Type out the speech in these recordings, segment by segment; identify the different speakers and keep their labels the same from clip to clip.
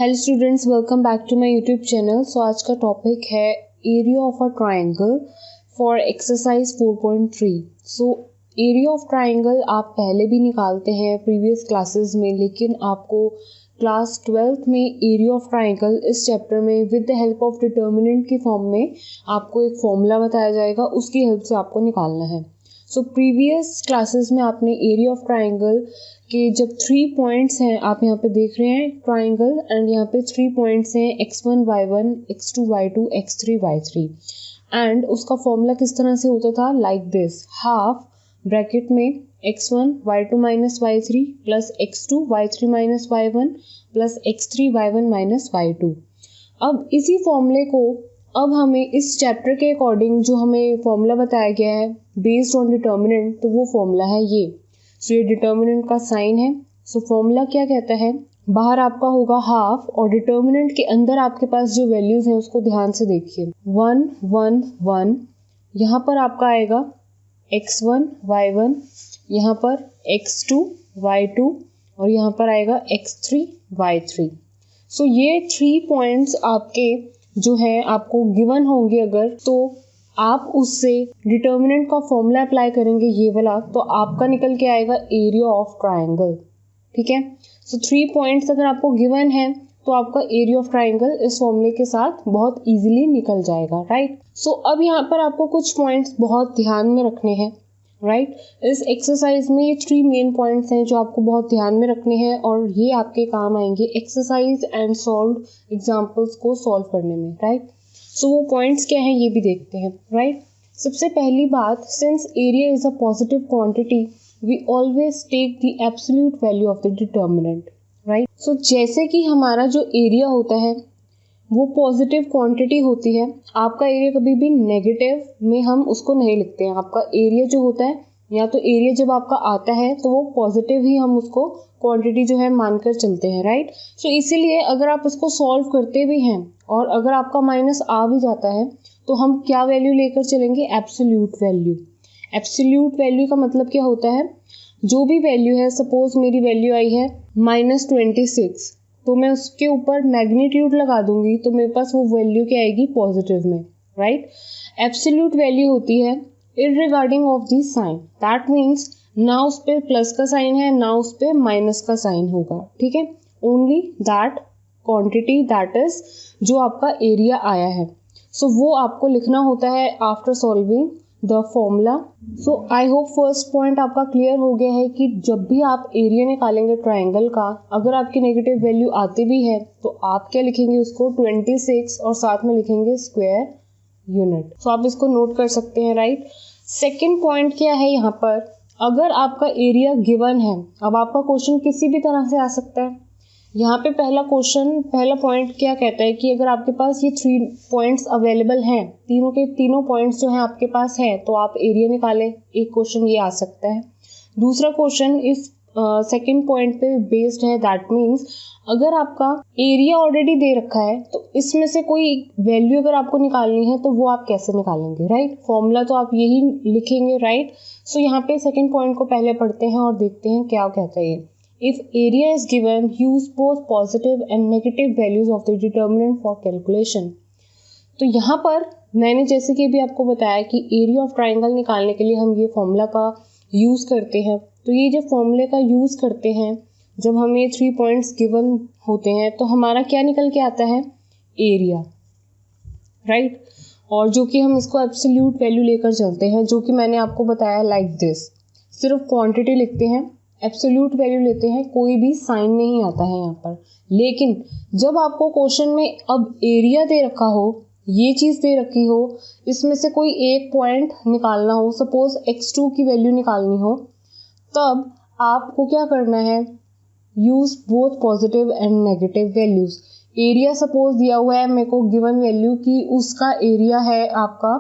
Speaker 1: Hello students, welcome back to my YouTube channel. So आज का topic है area of a triangle for exercise 4.3। So area of triangle आप पहले भी निकालते हैं प्रीवियस क्लासेस में, लेकिन आपको क्लास 12th में एरिया ऑफ ट्रायंगल इस चैप्टर में with the help of determinant की फॉर्म में आपको एक फॉर्मूला बताया जाएगा, उसकी हेल्प से आपको निकालना है। सो प्रीवियस क्लासेस में आपने एरिया ऑफ ट्रायंगल के जब 3 पॉइंट्स हैं, आप यहाँ पे देख रहे हैं ट्रायंगल, एंड यहाँ पे 3 पॉइंट्स हैं x1 y1 x2 y2 x3 y3, and उसका फॉर्मूला किस तरह से होता था, लाइक दिस, हाफ ब्रैकेट में x1 y2 minus y3 plus x2 y3 minus y1 plus x3 y1 minus y2। अब इसी फॉर्मूले को अब हमें इस चैप्टर के अकॉर्डिंग जो हमें फॉर्मूला बताया गया है बेस्ड ऑन डिटर्मिनेंट, तो वो फॉर्मूला है ये। सो ये डिटर्मिनेंट का साइन है। सो फॉर्मूला क्या कहता है, बाहर आपका होगा हाफ और डिटर्मिनेंट के अंदर आपके पास जो वैल्यूज हैं उसको ध्यान से देखिए, 1 1 1, यहाँ पर आपका आएगा x1 y1, यहाँ पर x2 y2 और यहाँ पर आएगा x3 y3। सो ये 3 पॉइंट्स आपके जो है आपको गिवन होंगे, अगर तो आप उससे डिटर्मिनेंट का फॉर्मूला अप्लाई करेंगे ये वाला, तो आपका निकल के आएगा एरिया ऑफ ट्रायंगल। ठीक है। सो 3 पॉइंट्स अगर आपको गिवन है तो आपका एरिया ऑफ ट्रायंगल इस फॉर्मूले के साथ बहुत इजीली निकल जाएगा, राइट। सो अब यहाँ पर आपको कुछ पॉइंट्स बहुत ध्यान में रखने हैं, राइट। इस एक्सरसाइज में ये 3 मेन पॉइंट्स हैं जो आपको बहुत ध्यान में रखने हैं और ये आपके काम आएंगे एक्सरसाइज एंड सॉल्व एग्जाम्पल्स को सॉल्व करने में, राइट। सो वो पॉइंट्स क्या हैं ये भी देखते हैं, राइट। सबसे पहली बात, since area is a positive quantity we always take the absolute value of the determinant, right. So जैसे कि हमारा जो एरिया होता है वो पॉजिटिव क्वांटिटी होती है, आपका एरिया कभी भी नेगेटिव में हम उसको नहीं लिखते हैं। आपका एरिया जो होता है, या तो एरिया जब आपका आता है तो वो पॉजिटिव ही हम उसको क्वांटिटी जो है मानकर चलते हैं, राइट। सो इसीलिए अगर आप उसको सॉल्व करते भी हैं और अगर आपका माइनस आ भी जाता है तो हम क्या वैल्यू लेकर चलेंगे, एब्सोल्यूट वैल्यू। एब्सोल्यूट वैल्यू का मतलब क्या होता है, जो भी वैल्यू है, सपोज मेरी वैल्यू आई है -26, तो मैं उसके ऊपर मैग्नीट्यूड लगा दूंगी तो मेरे पास वो वैल्यू क्या आएगी, पॉजिटिव में, राइट। एब्सोल्यूट वैल्यू होती है irregarding of the sign, that means ना उस पर प्लस का साइन है ना उस पर माइनस का साइन होगा, ठीक है। Only that quantity, that is जो आपका एरिया आया है। सो वो आपको लिखना होता है after solving the formula. So I hope first point आपका क्लियर हो गया है कि जब भी आप एरिया निकालेंगे ट्रायंगल का, अगर आपकी नेगेटिव वैल्यू आती भी है तो आप क्या लिखेंगे उसको, 26 और साथ में लिखेंगे स्क्वायर यूनिट। सो आप इसको नोट कर सकते हैं, राइट। सेकेंड पॉइंट क्या है यहाँ पर, अगर आपका एरिया गिवन है, अब आपका क्वेश्चन किसी भी तरह से आ सकता है। यहाँ पे पहला पॉइंट क्या कहता है कि अगर आपके पास ये 3 पॉइंट्स अवेलेबल हैं, तीनों के तीनों पॉइंट्स जो हैं आपके पास हैं, तो आप एरिया निकालें, एक क्वेश्चन ये आ सकता है। दूसरा क्वेश्चन इस सेकंड पॉइंट पे बेस्ड है, दैट मीन्स अगर आपका एरिया ऑलरेडी दे रखा है तो इसमें से कोई वैल्यू अगर आपको निकालनी है तो वो आप कैसे निकालेंगे, राइट। फॉर्मूला तो आप यही लिखेंगे, राइट। सो यहाँ पे सेकंड पॉइंट को पहले पढ़ते हैं और देखते हैं क्या कहता है ये। If area is given, use both positive and negative values of the determinant for calculation. तो यहाँ पर मैंने जैसे कि अभी आपको बताया कि एरिया ऑफ ट्रायंगल निकालने के लिए हम ये फॉर्मूला का यूज़ करते हैं। तो ये जब फॉर्मूले का यूज़ करते हैं, जब हमें 3 पॉइंट्स गिवन होते हैं तो हमारा क्या निकल के आता है, एरिया, राइट। और जो कि हम इसको एब्सोल्यूट वैल्यू लेकर चलते हैं, जो कि मैंने आपको बताया लाइक दिस, सिर्फ क्वांटिटी लिखते हैं, एब्सोल्यूट वैल्यू लेते हैं, कोई भी साइन नहीं आता है यहाँ पर। लेकिन जब आपको क्वेश्चन में अब एरिया दे रखा हो, ये चीज़ दे रखी हो, इसमें से कोई एक पॉइंट निकालना हो, सपोज x2 की वैल्यू निकालनी हो, तब आपको क्या करना है, use both positive and negative values. Area suppose दिया हुआ है मेरे को गिवन वैल्यू की, उसका एरिया है आपका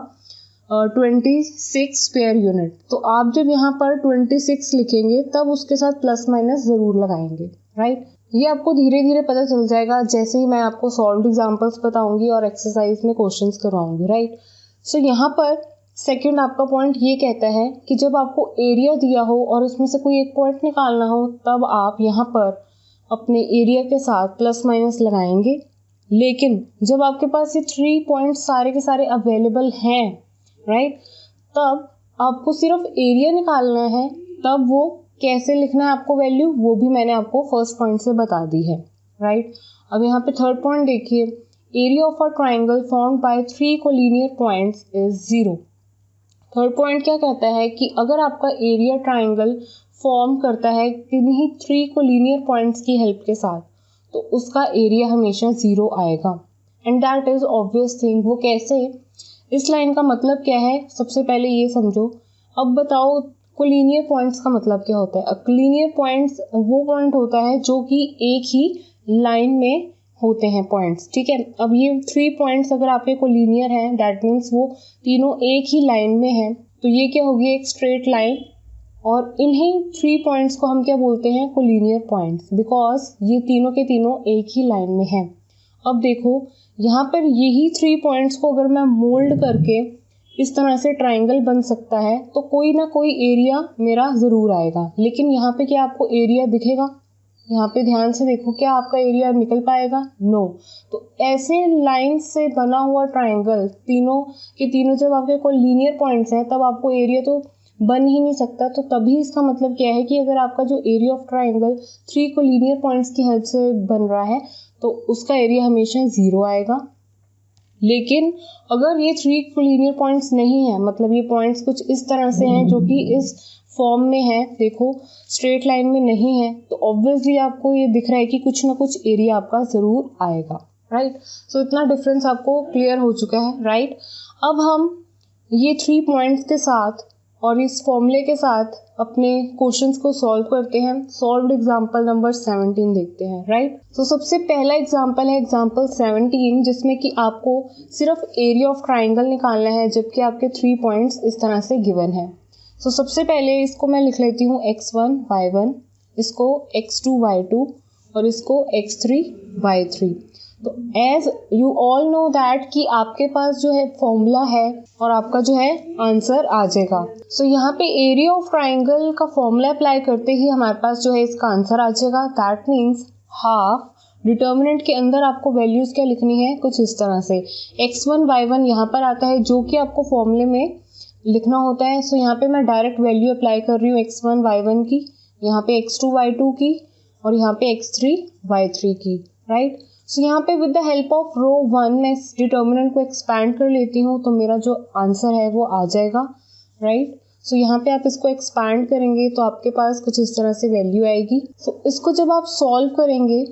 Speaker 1: 26 स्क्वायर यूनिट, तो आप जब यहाँ पर 26 लिखेंगे तब उसके साथ प्लस माइनस ज़रूर लगाएंगे, राइट। ये आपको धीरे धीरे पता चल जाएगा जैसे ही मैं आपको सॉल्व एग्जांपल्स बताऊंगी और एक्सरसाइज में क्वेश्चंस करवाऊंगी, राइट। सो यहाँ पर सेकंड आपका पॉइंट ये कहता है कि जब आपको एरिया दिया हो और उसमें से कोई एक पॉइंट निकालना हो, तब आप यहाँ पर अपने एरिया के साथ प्लस माइनस लगाएंगे, लेकिन जब आपके पास ये 3 पॉइंट सारे के सारे अवेलेबल हैं, राइट, तब आपको सिर्फ एरिया निकालना है। तब वो कैसे लिखना है आपको वैल्यू, वो भी मैंने आपको फर्स्ट पॉइंट से बता दी है, राइट। अब यहाँ पे थर्ड पॉइंट देखिए, area of a triangle formed by 3 collinear points is 0। Third point क्या कहता है कि अगर आपका एरिया ट्राइंगल फॉर्म करता है किन्हीं 3 कोलिनियर पॉइंट्स की हेल्प के साथ, तो उसका एरिया हमेशा 0 आएगा। And that is obvious thing. वो कैसे, इस लाइन का मतलब क्या है, सबसे पहले ये समझो। अब बताओ कोलिनियर पॉइंट्स का मतलब क्या होता है। कोलिनियर पॉइंट्स वो पॉइंट होता है जो कि एक ही लाइन में होते हैं पॉइंट्स, ठीक है। अब ये 3 पॉइंट्स अगर आपके कोलिनियर हैं, दैट मीन्स वो तीनों एक ही लाइन में हैं, तो ये क्या होगी, एक स्ट्रेट लाइन। और इन्हीं 3 पॉइंट्स को हम क्या बोलते हैं, कोलिनियर पॉइंट्स, बिकॉज ये तीनों के तीनों एक ही लाइन में हैं। अब देखो यहाँ पर यही 3 पॉइंट्स को अगर मैं मोल्ड करके इस तरह से ट्राइंगल बन सकता है, तो कोई ना कोई एरिया मेरा ज़रूर आएगा। लेकिन यहाँ पे क्या आपको एरिया दिखेगा, यहाँ पे ध्यान से देखो, क्या आपका एरिया निकल पाएगा, नो। तो ऐसे लाइन से बना हुआ ट्राइंगल, तीनों के तीनों जब आपके कोई लीनियर पॉइंट्स हैं, तब आपको एरिया तो बन ही नहीं सकता। तो तभी इसका मतलब क्या है कि अगर आपका जो area of triangle 3 collinear points की हेल्प से बन रहा है, तो उसका एरिया हमेशा 0 आएगा। लेकिन अगर ये 3 कोलिनियर पॉइंट्स नहीं है, मतलब ये पॉइंट्स कुछ इस तरह से हैं जो कि इस फॉर्म में है, देखो स्ट्रेट लाइन में नहीं है, तो ऑब्वियसली आपको ये दिख रहा है कि कुछ ना कुछ एरिया आपका ज़रूर आएगा, राइट। सो इतना डिफरेंस आपको क्लियर हो चुका है, राइट। अब हम ये 3 पॉइंट्स के साथ और इस फॉर्मूले के साथ अपने क्वेश्चंस को सॉल्व करते हैं। सॉल्व्ड एग्जांपल नंबर 17 देखते हैं, राइट। तो सबसे पहला एग्जांपल है एग्जांपल 17, जिसमें कि आपको सिर्फ एरिया ऑफ ट्राइंगल निकालना है, जबकि आपके 3 पॉइंट्स इस तरह से गिवन है। तो सबसे पहले इसको मैं लिख लेती हूँ x1 y1, इसको x2 y2 और इसको x3 y3। तो as you all know that कि आपके पास जो है फॉर्मूला है और आपका जो है आंसर आ जाएगा। सो यहाँ पे एरिया ऑफ ट्राइंगल का फॉर्मूला अप्लाई करते ही हमारे पास जो है इसका आंसर आ जाएगा। That means half. डिटर्मिनेंट के अंदर आपको वैल्यूज़ क्या लिखनी है, कुछ इस तरह से x1 y1 यहाँ पर आता है, जो कि आपको फॉर्मूले में लिखना होता है। सो यहाँ पे मैं डायरेक्ट वैल्यू अप्लाई कर रही हूँ x1 y1 की, यहाँ पे x2 y2 की और यहाँ पे x3 y3 की, राइट। सो यहाँ पे विद द हेल्प ऑफ रो 1 मैं इस डिटर्मिनेंट को एक्सपैंड कर लेती हूँ, तो मेरा जो आंसर है वो आ जाएगा, राइट। सो यहाँ पे आप इसको एक्सपैंड करेंगे तो आपके पास कुछ इस तरह से वैल्यू आएगी। सो इसको जब आप सॉल्व करेंगे,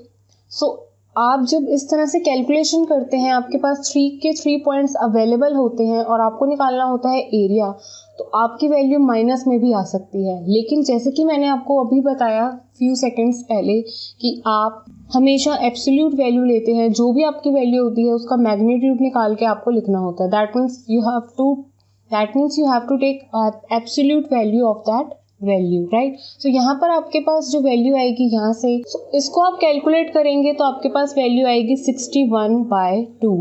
Speaker 1: सो आप जब इस तरह से कैलकुलेशन करते हैं, आपके पास 3 पॉइंट्स अवेलेबल होते हैं और आपको निकालना होता है एरिया, तो आपकी वैल्यू माइनस में भी आ सकती है। लेकिन जैसे कि मैंने आपको अभी बताया फ्यू सेकंड्स पहले कि आप हमेशा एब्सोल्यूट वैल्यू लेते हैं, जो भी आपकी वैल्यू होती है उसका मैग्नीट्यूड निकाल के आपको लिखना होता है। That means you have to take absolute value of that value, right. So यहाँ पर आपके पास जो वैल्यू आएगी यहाँ से, इसको आप कैलकुलेट करेंगे तो आपके पास वैल्यू आएगी 61/2।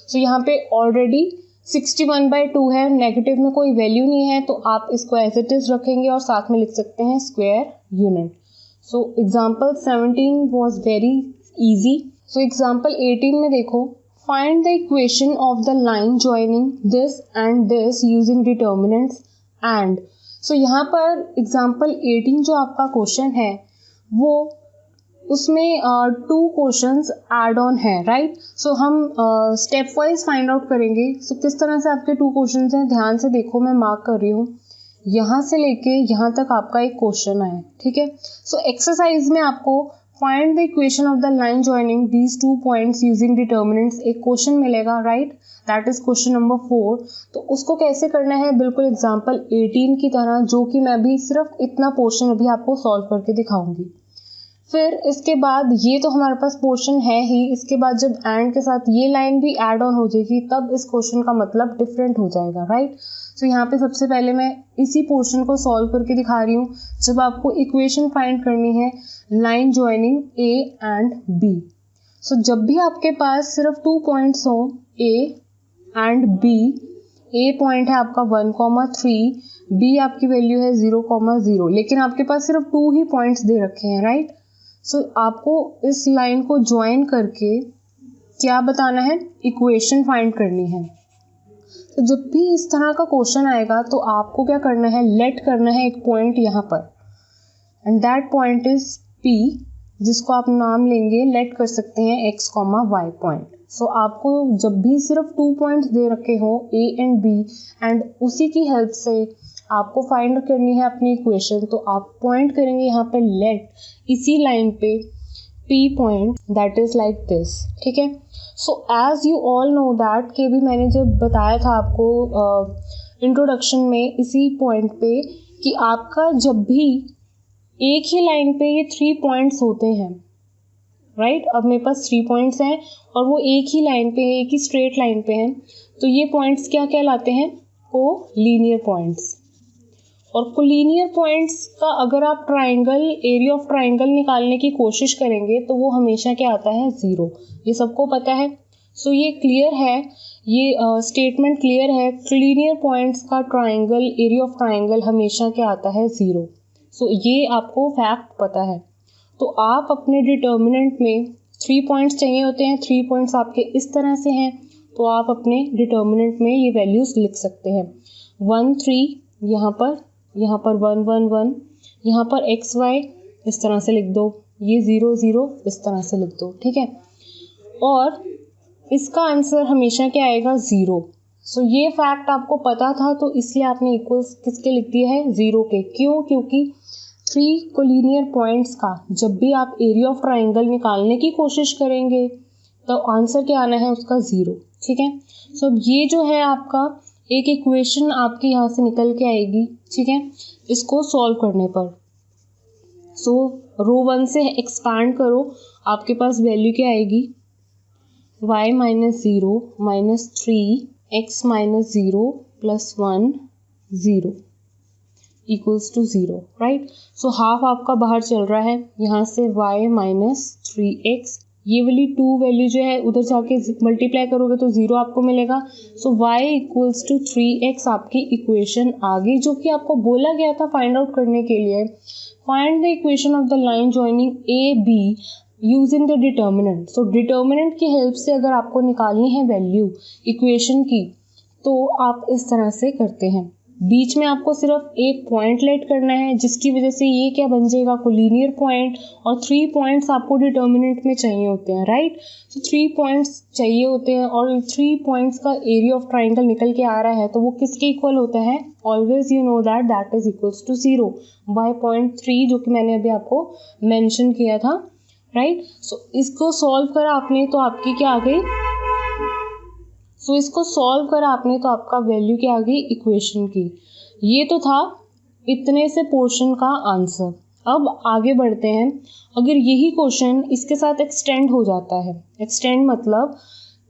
Speaker 1: सो यहाँ पे ऑलरेडी 61/2 है, नेगेटिव में कोई वैल्यू नहीं है, तो आप इसको एज इट इज रखेंगे और साथ में लिख सकते हैं square unit. So example 17 was very easy. So example 18 में देखो, find the equation of the line joining this and this using determinants and. So यहाँ पर एग्जाम्पल 18 जो आपका क्वेश्चन है वो उसमें 2 क्वेश्चंस ऐड ऑन है, राइट। सो हम स्टेप वाइज फाइंड आउट करेंगे। सो किस तरह से आपके 2 क्वेश्चंस हैं, ध्यान से देखो, मैं मार्क कर रही हूँ, यहाँ से लेके यहाँ तक आपका एक क्वेश्चन है, ठीक है। सो एक्सरसाइज में आपको find the equation of the line joining these 2 points using determinants एक क्वेश्चन मिलेगा, right. That is question number 4। तो उसको कैसे करना है, बिल्कुल एग्जाम्पल 18 की तरह, जो कि मैं भी सिर्फ इतना पोर्शन अभी आपको सॉल्व करके दिखाऊंगी। फिर इसके बाद ये तो हमारे पास पोर्शन है ही, इसके बाद जब एंड के साथ ये लाइन भी ऐड ऑन हो जाएगी, तब इस क्वेश्चन का मतलब डिफरेंट हो जाएगा, राइट। सो यहाँ पे सबसे पहले मैं इसी पोर्शन को सॉल्व करके दिखा रही हूँ। जब आपको इक्वेशन फाइंड करनी है line joining A and B, so जब भी आपके पास सिर्फ 2 पॉइंट्स हो A and B, A point है आपका 1,3, बी आपकी वैल्यू है 0,0, लेकिन आपके पास सिर्फ 2 ही पॉइंट्स दे रखे हैं, राइट। सो आपको इस लाइन को ज्वाइन करके क्या बताना है, इक्वेशन फाइंड करनी है। तो जब भी इस तरह का क्वेश्चन आएगा तो आपको क्या करना है, लेट करना है एक पॉइंट यहाँ पर, and that point is P, जिसको आप नाम लेंगे, लेट कर सकते हैं x, y पॉइंट। सो आपको जब भी सिर्फ 2 पॉइंट्स दे रखे हो A एंड B, एंड उसी की हेल्प से आपको फाइंड करनी है अपनी इक्वेशन, तो आप पॉइंट करेंगे यहाँ पे लेट, इसी लाइन पे P point, that is like this, ठीक है। So as you all know that, कि भी मैंने जब बताया था आपको इंट्रोडक्शन में इसी पॉइंट पे, कि आपका जब भी एक ही लाइन पे ये 3 पॉइंट्स होते हैं, राइट। अब मेरे पास 3 पॉइंट्स हैं और वो एक ही लाइन पे है, एक ही स्ट्रेट लाइन पे हैं, तो ये पॉइंट्स क्या कहलाते हैं, कोलिनियर पॉइंट्स। और कोलिनियर पॉइंट्स का अगर आप ट्राइंगल, एरिया ऑफ ट्राइंगल निकालने की कोशिश करेंगे तो वो हमेशा क्या आता है, 0। ये सबको पता है। सो ये क्लियर है, ये स्टेटमेंट क्लियर है, कोलिनियर पॉइंट्स का ट्राइंगल, एरिया ऑफ ट्राइंगल हमेशा क्या आता है, 0। सो ये आपको फैक्ट पता है। तो आप अपने डिटर्मिनेंट में 3 पॉइंट्स चाहिए होते हैं, 3 पॉइंट्स आपके इस तरह से हैं, तो आप अपने डिटर्मिनेंट में ये वैल्यूज़ लिख सकते हैं। 1 3 यहाँ पर 1 1 1, यहाँ पर x y इस तरह से लिख दो, ये 0 0 इस तरह से लिख दो, ठीक है। और इसका आंसर हमेशा क्या आएगा, 0। सो ये फैक्ट आपको पता था, तो इसलिए आपने इक्वल्स किसके लिख दिया है, 0 के। क्यों, क्योंकि 3 कोलिनियर पॉइंट्स का जब भी आप एरिया ऑफ ट्राइंगल निकालने की कोशिश करेंगे तो आंसर क्या आना है, उसका 0, ठीक है। सो अब ये जो है आपका एक इक्वेशन आपके यहाँ से निकल के आएगी, ठीक है, इसको सॉल्व करने पर। सो रो 1 से एक्सपांड करो, आपके पास वैल्यू क्या आएगी, y - 0 - 3x - 0 + 1 0 equals to 0, right. So half आपका बाहर चल रहा है, यहाँ से y - 3x, ये वाली 2 वैल्यू जो है उधर जाके मल्टीप्लाई करोगे तो 0 आपको मिलेगा। सो y = 3x आपकी इक्वेशन आ गई, जो कि आपको बोला गया था फाइंड आउट करने के लिए। Find the equation of the line joining A be using the determinant. So determinant की हेल्प से अगर आपको निकालनी है वैल्यू इक्वेशन की, तो आप इस तरह से करते हैं। बीच में आपको सिर्फ एक पॉइंट लेट करना है, जिसकी वजह से ये क्या बन जाएगा, कोलिनियर पॉइंट, और 3 पॉइंट्स आपको डिटर्मिनेंट में चाहिए होते हैं, राइट। तो 3 पॉइंट्स चाहिए होते हैं और 3 पॉइंट्स का एरिया ऑफ ट्राइंगल निकल के आ रहा है, तो वो किसके इक्वल होता है, always you know that is equals to 0 by 0.3, जो कि मैंने अभी आपको मेंशन किया था, राइट। सो इसको सॉल्व करा आपने तो आपकी क्या आ गई, इसको सॉल्व करा आपने तो आपका वैल्यू क्या आ गई, इक्वेशन की। ये तो था इतने से पोर्शन का आंसर। अब आगे बढ़ते हैं, अगर यही क्वेश्चन इसके साथ एक्सटेंड हो जाता है, एक्सटेंड मतलब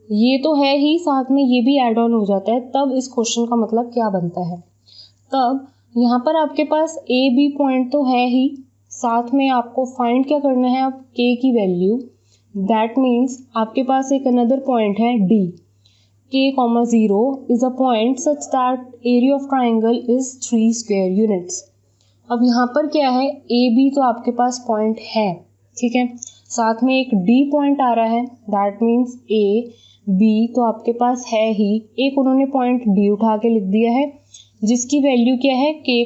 Speaker 1: ये तो है ही, साथ में ये भी ऐड ऑन हो जाता है, तब इस क्वेश्चन का मतलब क्या बनता है। तब यहाँ पर आपके पास ए बी पॉइंट तो है ही, साथ में आपको फाइंड क्या करना है, अब के की वैल्यू। दैट मीन्स आपके पास एक अनदर पॉइंट है D, k, 0 is a point such that area of triangle is 3 square units। अब यहाँ पर क्या है, ए बी तो आपके पास पॉइंट है, ठीक है, साथ में एक डी पॉइंट आ रहा है, दैट मीन्स ए बी तो आपके पास है ही, एक उन्होंने पॉइंट डी उठा के लिख दिया है, जिसकी वैल्यू क्या है, k,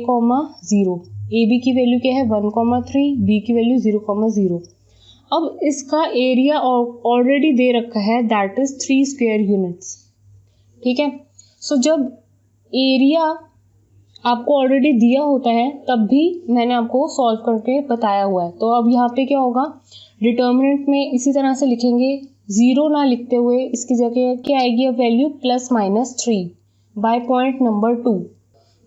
Speaker 1: 0। ए बी की वैल्यू क्या है, 1, 3, बी की वैल्यू 0, 0। अब इसका एरिया ऑलरेडी दे रखा है, दैट इज 3 स्क्वायर यूनिट्स, ठीक है। सो जब एरिया आपको ऑलरेडी दिया होता है तब भी मैंने आपको सॉल्व करके बताया हुआ है। तो अब यहाँ पे क्या होगा, डिटर्मिनेंट में इसी तरह से लिखेंगे, 0 ना लिखते हुए इसकी जगह क्या आएगी, अब वैल्यू +-3 बाय पॉइंट नंबर 2,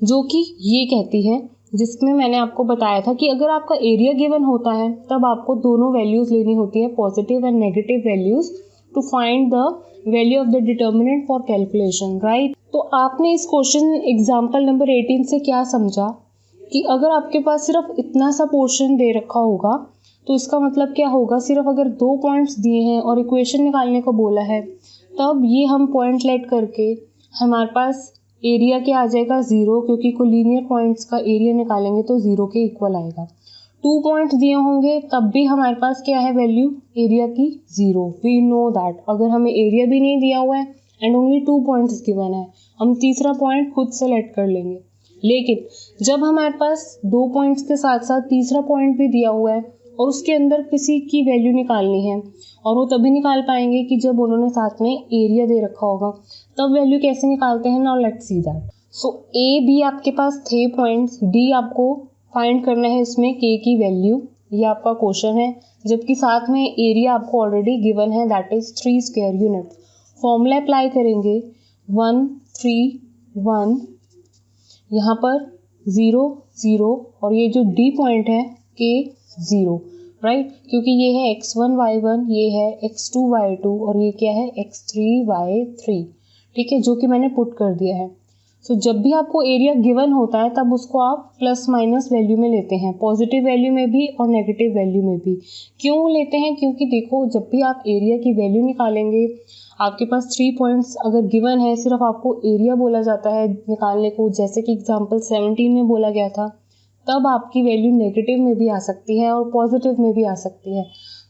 Speaker 1: जो कि ये कहती है, जिसमें मैंने आपको बताया था कि अगर आपका एरिया गिवन होता है तब आपको दोनों वैल्यूज़ लेनी होती है, positive and negative values, to find the value of the determinant for calculation, right. तो आपने इस क्वेश्चन एग्जाम्पल नंबर 18 से क्या समझा कि अगर आपके पास सिर्फ इतना सा पोर्शन दे रखा होगा तो इसका मतलब क्या होगा, सिर्फ अगर 2 पॉइंट्स दिए हैं और इक्वेशन निकालने को बोला है, तब ये हम पॉइंट लेट करके हमारे पास एरिया क्या आ जाएगा, 0, क्योंकि कोलिनियर पॉइंट्स का एरिया निकालेंगे तो 0 के इक्वल आएगा। 2 पॉइंट्स दिए होंगे तब भी हमारे पास क्या है वैल्यू एरिया की 0। वी नो दैट अगर हमें एरिया भी नहीं दिया हुआ है एंड ओनली 2 पॉइंट्स गिवन है, हम तीसरा पॉइंट खुद सेलेक्ट कर लेंगे। लेकिन जब हमारे पास 2 पॉइंट्स के साथ साथ तीसरा पॉइंट भी दिया हुआ है और उसके अंदर किसी की वैल्यू निकालनी है, और वो तभी निकाल पाएंगे कि जब उन्होंने साथ में एरिया दे रखा होगा, तब वैल्यू कैसे निकालते हैं। Now let's see that. So A B आपके पास थे पॉइंट्स, डी आपको फाइंड करना है इसमें के की वैल्यू, ये आपका क्वेश्चन है, जबकि साथ में एरिया आपको ऑलरेडी गिवन है that is 3 square unit. Formula apply करेंगे 1 3 1, यहाँ पर 0 0 और ये जो डी पॉइंट है के 0, राइट, क्योंकि ये है x1 y1, ये है x2 y2 और ये क्या है x3 y3, ठीक है, जो कि मैंने पुट कर दिया है। सो जब भी आपको एरिया गिवन होता है तब उसको आप प्लस माइनस वैल्यू में लेते हैं, पॉजिटिव वैल्यू में भी और नेगेटिव वैल्यू में भी। क्यों लेते हैं? क्योंकि देखो जब भी आप एरिया की वैल्यू निकालेंगे, आपके पास 3 पॉइंट्स अगर गिवन है, सिर्फ आपको एरिया बोला जाता है निकालने को, जैसे कि एग्जांपल 17 में बोला गया था, तब आपकी वैल्यू नेगेटिव में भी आ सकती है और पॉजिटिव में भी आ सकती है।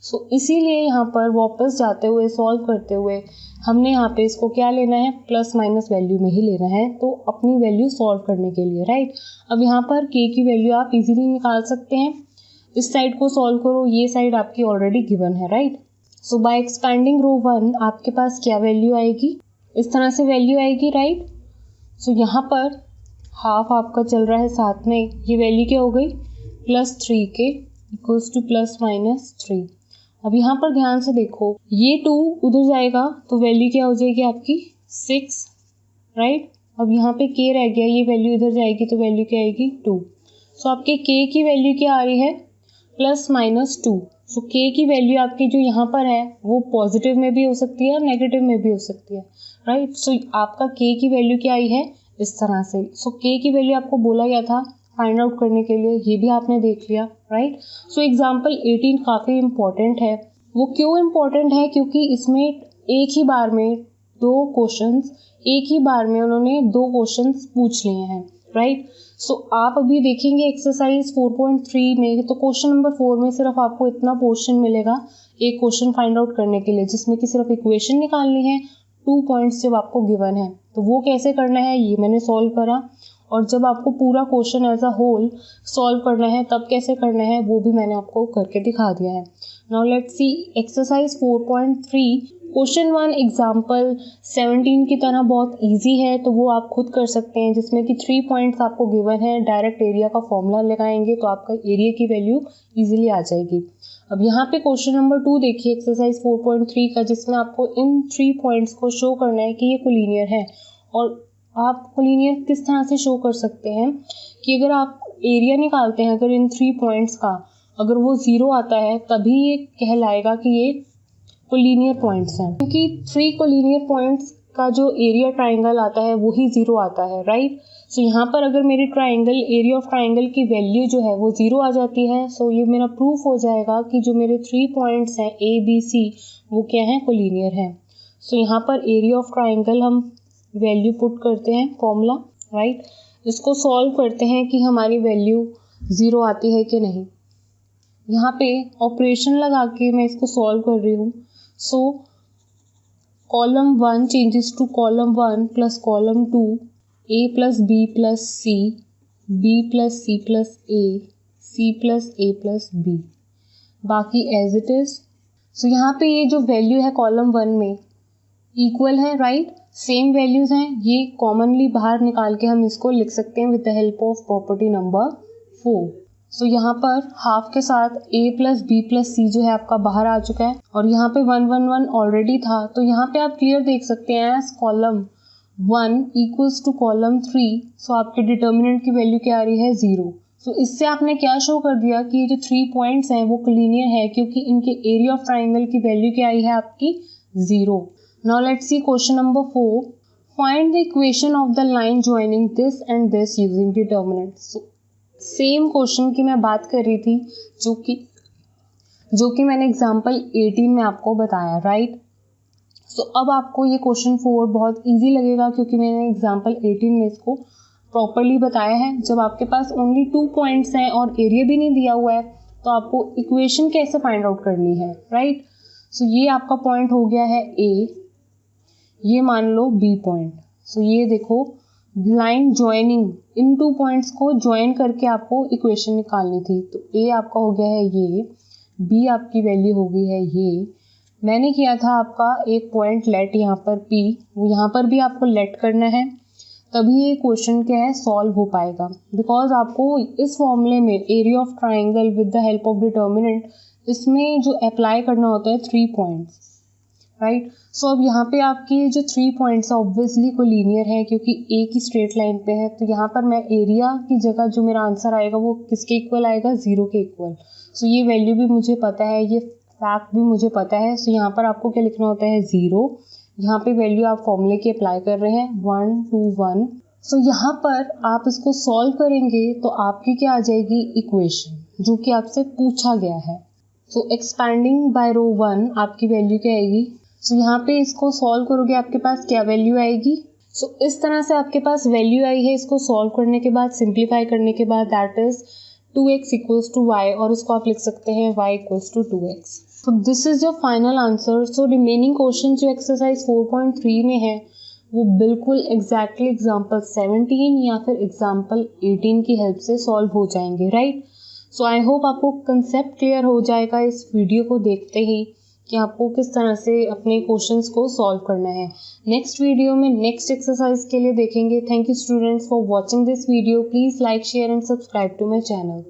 Speaker 1: सो इसीलिए यहाँ पर वापस जाते हुए सॉल्व करते हुए हमने यहाँ पे इसको क्या लेना है, प्लस माइनस वैल्यू में ही लेना है, तो अपनी वैल्यू सॉल्व करने के लिए, राइट। अब यहाँ पर के की वैल्यू आप इजीली निकाल सकते हैं। इस साइड को सॉल्व करो, ये साइड आपकी ऑलरेडी गिवन है, राइट। सो बाय एक्सपेंडिंग रो 1 आपके पास क्या वैल्यू आएगी, इस तरह से वैल्यू आएगी, राइट। सो यहाँ पर हाफ आपका चल रहा है साथ में, ये वैल्यू क्या हो गई, +3 के इक्वल्स टू +-3। अब यहाँ पर ध्यान से देखो, ये 2 उधर जाएगा तो वैल्यू क्या हो जाएगी आपकी 6, राइट। अब यहाँ पे k रह गया, ये वैल्यू इधर जाएगी तो वैल्यू क्या आएगी 2। सो आपके k की वैल्यू क्या आ रही है, +-2। सो k की वैल्यू आपकी जो यहाँ पर है वो पॉजिटिव में भी हो सकती है और नेगेटिव में भी हो सकती है, राइट। सो आपका k की वैल्यू क्या आई है इस तरह से। सो k की वैल्यू आपको बोला गया था फाइंड आउट करने के लिए, ये भी आपने देख लिया, राइट। सो एग्जाम्पल 18 काफ़ी इम्पॉर्टेंट है। वो क्यों इम्पॉर्टेंट है? क्योंकि इसमें एक ही बार में उन्होंने दो क्वेश्चंस पूछ लिए हैं, राइट। सो आप अभी देखेंगे एक्सरसाइज 4.3 में, तो क्वेश्चन नंबर 4 में सिर्फ आपको इतना पोर्शन मिलेगा एक क्वेश्चन फाइंड आउट करने के लिए, जिसमें कि सिर्फ इक्वेशन निकालनी है, 2 पॉइंट्स जब आपको गिवन है। तो वो कैसे करना है ये मैंने सॉल्व करा, और जब आपको पूरा question as a whole solve करना है तब कैसे करना है वो भी मैंने आपको करके दिखा दिया है। Now let's C exercise 4.3 question 1 example 17 की तरह बहुत इजी है, तो वो आप खुद कर सकते हैं, जिसमें कि 3 पॉइंट्स आपको गिवन है, डायरेक्ट एरिया का फॉर्मूला लगाएंगे तो आपका एरिया की वैल्यू इजीली आ जाएगी। अब यहाँ पे क्वेश्चन नंबर 2 देखिए एक्सरसाइज 4.3 का, जिसमें आपको इन 3 पॉइंट्स को शो करना है कि ये कोलिनियर है। और आप कोलिनियर किस तरह से शो कर सकते हैं कि अगर आप एरिया निकालते हैं, अगर इन 3 पॉइंट्स का अगर वो 0 आता है तभी ये कहलाएगा कि ये कोलिनियर पॉइंट्स हैं, क्योंकि 3 कोलिनियर पॉइंट्स का जो एरिया ट्राइंगल आता है वही 0 आता है, राइट। सो यहाँ पर अगर मेरे एरिया ऑफ ट्राइंगल की वैल्यू जो है वो 0 आ जाती है, सो ये मेरा प्रूफ हो जाएगा कि जो मेरे 3 पॉइंट्स हैं ABC वो क्या हैं, कोलिनियर हैं। सो यहाँ पर एरिया ऑफ ट्राइंगल हम वैल्यू पुट करते हैं फॉर्मूला, राइट। इसको सॉल्व करते हैं कि हमारी वैल्यू 0 आती है कि नहीं। यहाँ पे ऑपरेशन लगा के मैं इसको सॉल्व कर रही हूँ। So column 1 changes to column 1 plus column 2, a plus b plus c, b plus c plus a, c plus a plus b, बाकी एज इट इज। सो यहाँ पे ये जो वैल्यू है कॉलम 1 में इक्वल है, राइट, सेम वैल्यूज हैं, ये कॉमनली बाहर निकाल के हम इसको लिख सकते हैं with the help of property number 4। सो यहाँ पर हाफ के साथ a प्लस बी प्लस सी जो है आपका बाहर आ चुका है, और यहाँ पे 1 1 1 ऑलरेडी था, तो यहाँ पे आप क्लियर देख सकते हैं as column 1 equals to column 3, so आपके डिटर्मिनेंट की वैल्यू क्या आ रही है 0। सो इससे आपने क्या शो कर दिया कि ये जो 3 पॉइंट्स हैं वो कोलिनियर है, क्योंकि इनके एरिया ऑफ ट्राइंगल की वैल्यू क्या आई है आपकी 0। Now let's see question number 4. Find the equation of the line joining this and this using determinant. So same question की मैं बात कर रही थी, जो कि मैंने एग्जाम्पल 18 में आपको बताया, राइट। सो अब आपको ये क्वेश्चन 4 बहुत इजी लगेगा, क्योंकि मैंने एग्जाम्पल 18 में इसको प्रॉपरली बताया है। जब आपके पास ओनली 2 पॉइंट्स हैं और एरिया भी नहीं दिया हुआ है, तो आपको इक्वेशन कैसे फाइंड आउट करनी है, राइट। सो ये आपका पॉइंट हो गया है ए, ये मान लो बी पॉइंट। सो ये देखो लाइन ज्वाइनिंग, इन 2 पॉइंट्स को ज्वाइन करके आपको इक्वेशन निकालनी थी। तो ए आपका हो गया है ये, बी आपकी वैल्यू हो गई है ये। मैंने किया था आपका एक पॉइंट लेट यहाँ पर पी, वो यहाँ पर भी आपको लेट करना है, तभी ये क्वेश्चन क्या है सॉल्व हो पाएगा। बिकॉज आपको इस फॉर्मूले में area of triangle with the help of determinant, इसमें जो अप्लाई करना होता है 3 पॉइंट्स, राइट। सो अब यहाँ पे आपकी जो 3 पॉइंट्स है ऑब्वियसली को लीनियर है क्योंकि एक ही स्ट्रेट लाइन पे है। तो यहाँ पर मैं एरिया की जगह जो मेरा आंसर आएगा वो किसके इक्वल आएगा, 0 के इक्वल। सो ये वैल्यू भी मुझे पता है, ये फैक्ट भी मुझे पता है। सो यहाँ पर आपको क्या लिखना होता है 0, यहाँ पे वैल्यू आप फॉर्मूले की अप्लाई कर रहे हैं 1 2 1। सो यहाँ पर आप इसको सॉल्व करेंगे तो आपकी क्या आ जाएगी इक्वेशन जो कि आपसे पूछा गया है। सो एक्सपैंडिंग बाय रो 1 आपकी वैल्यू क्या आएगी। सो यहाँ पे इसको सॉल्व करोगे आपके पास क्या वैल्यू आएगी। सो इस तरह से आपके पास वैल्यू आई है। इसको सॉल्व करने के बाद, सिंप्लीफाई करने के बाद, that is 2x equals to y, और इसको आप लिख सकते हैं y equals to 2x। So this is your final answer. So remaining question जो एक्सरसाइज 4.3 में है वो बिल्कुल एग्जैक्टली एग्जाम्पल 17 या फिर एग्जाम्पल 18 की हेल्प से सॉल्व हो जाएंगे, राइट। सो आई होप आपको कंसेप्ट क्लियर हो जाएगा इस वीडियो को देखते ही कि आपको किस तरह से अपने क्वेश्चंस को सॉल्व करना है। नेक्स्ट वीडियो में नेक्स्ट एक्सरसाइज के लिए देखेंगे। Thank you students for watching this video. Please like, share and subscribe to my channel.